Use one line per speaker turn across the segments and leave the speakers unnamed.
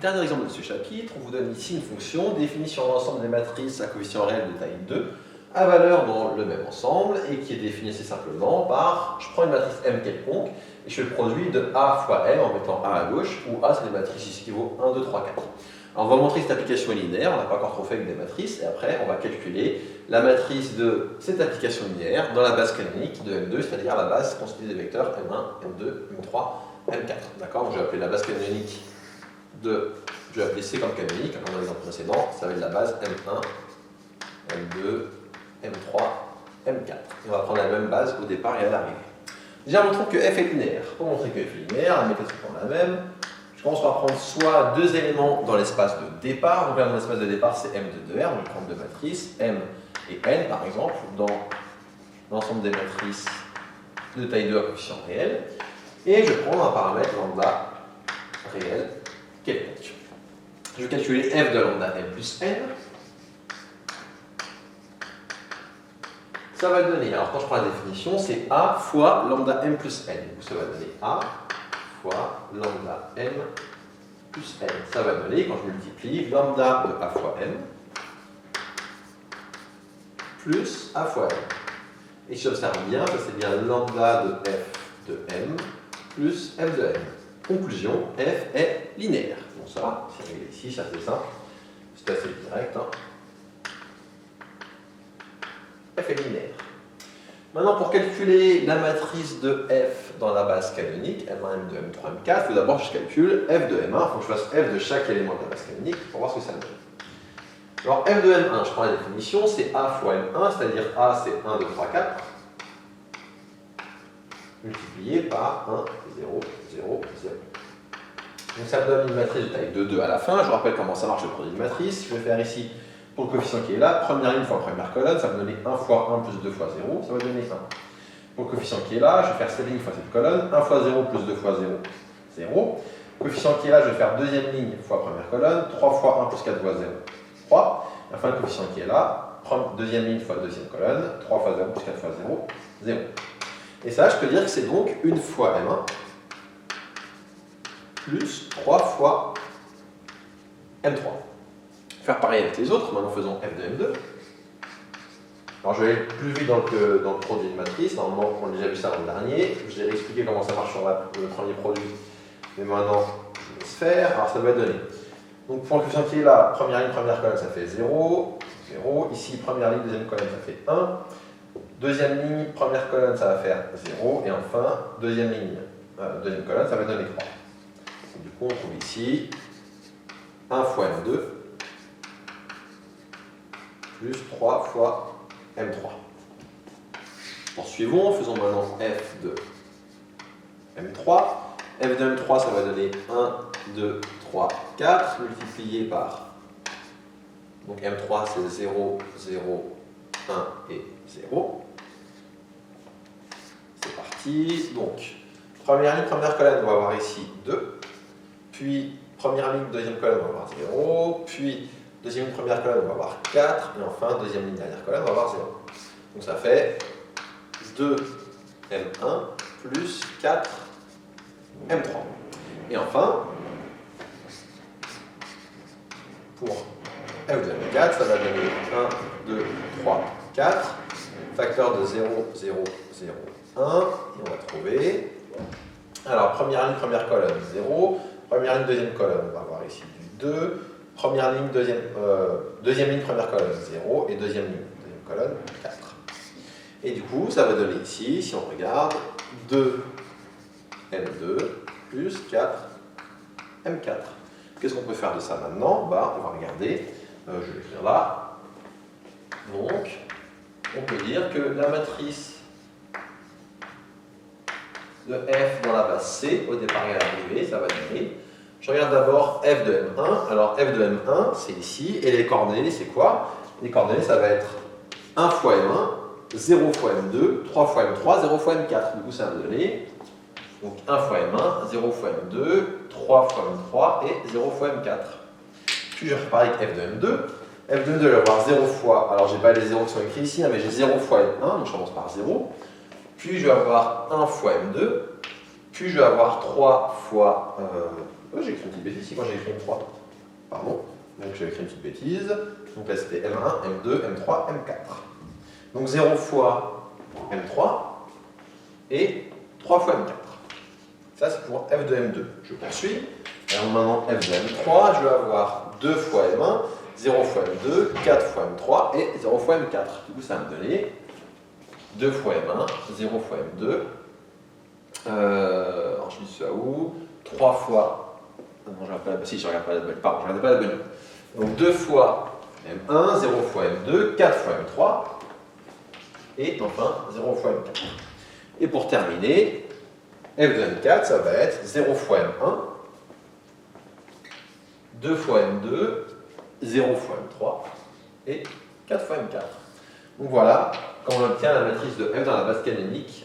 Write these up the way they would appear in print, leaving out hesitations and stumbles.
Dernier exemple de ce chapitre, on vous donne ici une fonction définie sur l'ensemble des matrices à coefficient réel de taille 2 à valeur dans le même ensemble et qui est définie assez simplement par, je prends une matrice M quelconque et je fais le produit de A fois M en mettant A à gauche, où A c'est des matrices ici qui vaut 1, 2, 3, 4. Alors on va montrer que cette application est linéaire, on n'a pas encore trop fait avec des matrices, et après on va calculer la matrice de cette application linéaire dans la base canonique de M2, c'est-à-dire la base constituée des vecteurs M1, M2, M3, M4. D'accord? Donc je vais appeler la base canonique je vais appeler C comme canonique, comme dans l'exemple précédent, ça va être la base M1, M2, M3, M4. Et on va prendre la même base au départ et à l'arrivée. Déjà, montrons que F est linéaire. Pour montrer que F est linéaire, la méthode se prend la même. Je commence par prendre soit deux éléments dans l'espace de départ. Donc là, dans l'espace de départ, c'est M de 2R. Donc je vais prendre deux matrices, M et N, par exemple, dans l'ensemble des matrices de taille 2 à coefficient réel. Et je vais prendre un paramètre lambda réel quelconque. Je vais calculer f de lambda m plus n. Ça va donner, alors quand je prends la définition, c'est a fois lambda m plus n. Donc ça va donner a fois lambda m plus n. Ça va donner, quand je multiplie, lambda de a fois m plus a fois m. Et si j'observe bien, c'est bien lambda de f de m plus f de m. Conclusion, f est linéaire. Bon, ça va, c'est réglé ici, c'est assez simple, c'est assez direct. F est linéaire. Maintenant, pour calculer la matrice de f dans la base canonique, M1, M2, M3, M4, tout d'abord je calcule f de M1, il faut que je fasse f de chaque élément de la base canonique pour voir ce que ça donne. Alors f de M1, je prends la définition, c'est a fois M1, c'est-à-dire a c'est 1, 2, 3, 4, multiplié par 1, 0, 0, 0. Donc ça me donne une matrice de taille de 2 à la fin. Je rappelle comment ça marche le produit de matrice. Je vais faire ici, pour le coefficient qui est là, première ligne fois première colonne, ça va me donner 1 fois 1 plus 2 fois 0, ça va donner 1. Pour le coefficient qui est là, je vais faire cette ligne fois cette colonne, 1 fois 0 plus 2 fois 0, 0. Le coefficient qui est là, je vais faire deuxième ligne fois première colonne, 3 fois 1 plus 4 fois 0, 3. Et enfin, le coefficient qui est là, deuxième ligne fois deuxième colonne, 3 fois 0 plus 4 fois 0, 0. Et ça, je peux dire que c'est donc une fois M1 plus 3 fois M3. Faire pareil avec les autres, maintenant faisons F de M2. Alors je vais aller plus vite dans le produit de matrice, normalement on a déjà vu ça l'an dernier, je vais expliquer comment ça marche sur le premier produit, mais maintenant je vais laisse faire, alors ça va donner. Donc pour le coefficient qui est là, première ligne, première colonne, ça fait 0, 0, ici première ligne, deuxième colonne, ça fait 1, deuxième ligne, première colonne, ça va faire 0, et enfin, deuxième ligne, deuxième colonne, ça va donner 3. Donc, du coup, on trouve ici 1 fois M2 plus 3 fois M3. Poursuivons, faisons maintenant F de M3. F de M3, ça va donner 1, 2, 3, 4, multiplié par, donc M3 c'est 0, 0, 1 et 0. C'est parti. Donc, première ligne, première colonne, on va avoir ici 2. Puis, première ligne, deuxième colonne, on va avoir 0. Puis, deuxième ligne, première colonne, on va avoir 4. Et enfin, deuxième ligne, dernière colonne, on va avoir 0. Donc, ça fait 2 M1 plus 4 M3. Et enfin, pour F de M4, ça va donner 1, 2, 3, 4. Facteur de 0, 0, 0, 1. Et on va trouver. Alors, première ligne, première colonne, 0. Première ligne, deuxième colonne, on va avoir ici du 2. Première ligne, deuxième ligne, première colonne, 0. Et deuxième ligne, deuxième colonne, 4. Et du coup, ça va donner ici, si on regarde, 2 M2 plus 4 M4. Qu'est-ce qu'on peut faire de ça maintenant? On va regarder, je vais écrire là. Donc, on peut dire que la matrice de f dans la base C, au départ et à l'arrivée, ça va donner. Je regarde d'abord f de M1. Alors f de M1, c'est ici. Et les coordonnées, c'est quoi? Les coordonnées, ça va être 1 fois M1, 0 fois M2, 3 fois M3, 0 fois M4. Du coup, ça va donner donc 1 fois M1, 0 fois M2, 3 fois M3 et 0 fois M4. Puis je repars avec f de M2. F de M2, je vais avoir 0 fois, alors j'ai pas les 0 qui sont écrits ici, mais j'ai 0 fois M1, donc je commence par 0. Puis je vais avoir 1 fois M2. Puis je vais avoir 3 fois J'ai écrit une petite bêtise ici quand j'ai écrit M3. Pardon. Donc j'ai écrit une petite bêtise. Donc là c'était M1, M2, M3, M4. Donc 0 fois M3 et 3 fois M4. Ça c'est pour F de M2. Je poursuis. Alors maintenant F de M3, je vais avoir 2 fois M1, 0 fois M2, 4 fois M3 et 0 fois M4. Du coup ça va me donner 2 fois M1, 0 fois M2. Alors je dis ça où 3 fois. Non, je regarde pas, si je regarde pas la bonne. Pardon, je regarde pas la bonne. Donc 2 fois M1, 0 fois M2, 4 fois M3 et enfin 0 fois M4. Et pour terminer, F de M4, ça va être 0 fois M1, 2 fois M2, 0 fois M3 et 4 fois M4. Donc voilà comment on obtient la matrice de F dans la base canonique.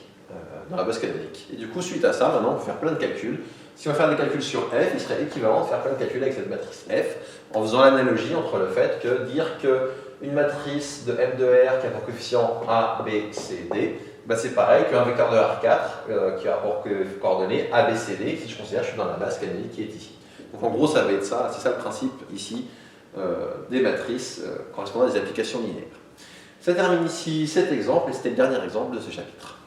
Et du coup, suite à ça, maintenant, on peut faire plein de calculs. Si on va faire des calculs sur F, il serait équivalent de faire plein de calculs avec cette matrice F, en faisant l'analogie entre le fait que dire qu'une matrice de M de R qui a pour coefficient A, B, C, D, bah c'est pareil qu'un vecteur de R4 qui a pour coordonnées A, B, C, D, si je considère que je suis dans la base canonique qui est ici. Donc en gros, ça va être ça, c'est ça le principe ici des matrices correspondant à des applications linéaires. Ça termine ici cet exemple, et c'était le dernier exemple de ce chapitre.